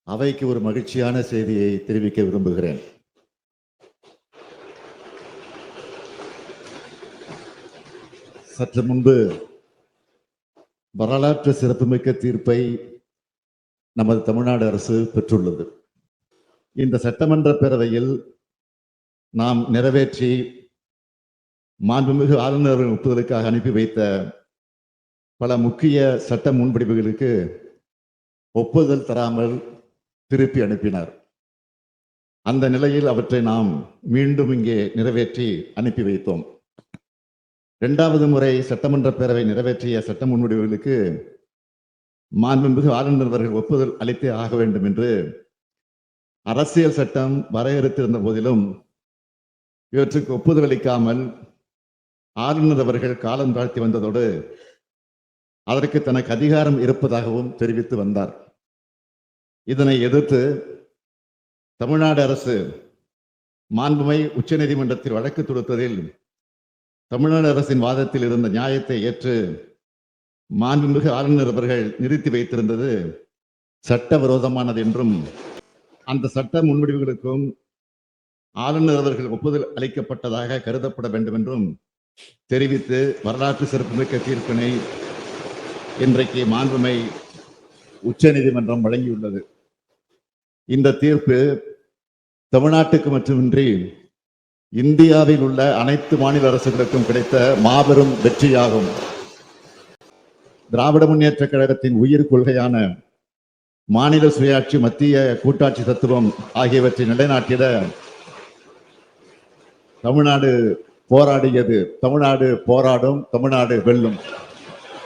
அவைக்கு ஒரு மகிழ்ச்சியான செய்தியை தெரிவிக்க விரும்புகிறேன். சற்று முன்பு வரலாற்று சிறப்புமிக்க தீர்ப்பை நமது தமிழ்நாடு அரசு பெற்றுள்ளது. இந்த சட்டமன்ற பேரவையில் நாம் நிறைவேற்றி மாண்புமிகு ஆளுநர் ஒப்புதலுக்காக அனுப்பி வைத்த பல முக்கிய சட்ட முன்வடிவுகளுக்கு ஒப்புதல் தராமல் திருப்பி அனுப்பினார். அந்த நிலையில் அவற்றை நாம் மீண்டும் இங்கே நிறைவேற்றி அனுப்பி வைத்தோம். 2வது முறை சட்டமன்ற பேரவை நிறைவேற்றிய சட்ட முன்வடிவுகளுக்கு மாண்புமிகு ஆளுநர் அவர்கள் ஒப்புதல் அளித்தே ஆக வேண்டும் என்று அரசியல் சட்டம் வரையறுத்திருந்த போதிலும் இவற்றுக்கு ஒப்புதல் அளிக்காமல் ஆளுநர் அவர்கள் காலம் தாழ்த்தி வந்ததோடு அதற்கு தனக்கு அதிகாரம் இருப்பதாகவும் தெரிவித்து வந்தார். இதனை எதிர்த்து தமிழ்நாடு அரசு மாண்புமை உச்சநீதிமன்றத்தில் வழக்கு தொடுத்ததில் தமிழ்நாடு அரசின் வாதத்தில் இருந்த நியாயத்தை ஏற்று மாண்புமிகு ஆளுநர் அவர்கள் நிறுத்தி வைத்திருந்தது சட்டவிரோதமானது என்றும் அந்த சட்ட முன்வடிவுகளுக்கும் ஆளுநர் அவர்கள் ஒப்புதல் அளிக்கப்பட்டதாக கருதப்பட வேண்டும் என்றும் தெரிவித்து வரலாற்று சிறப்புமிக்க தீர்ப்பினை இன்றைக்கு மாண்புமை உச்சநீதிமன்றம் வழங்கியுள்ளது. இந்த தீர்ப்பு தமிழ்நாட்டுக்கு மட்டுமின்றி இந்தியாவில் உள்ள அனைத்து மாநில அரசுகளுக்கும் கிடைத்த மாபெரும் வெற்றியாகும். திராவிட முன்னேற்ற கழகத்தின் உயிர் கொள்கையான மாநில சுயாட்சி, மத்திய கூட்டாட்சி தத்துவம் ஆகியவற்றை நிலைநாட்டிட தமிழ்நாடு போராடியது. தமிழ்நாடு போராடும், தமிழ்நாடு வெல்லும்.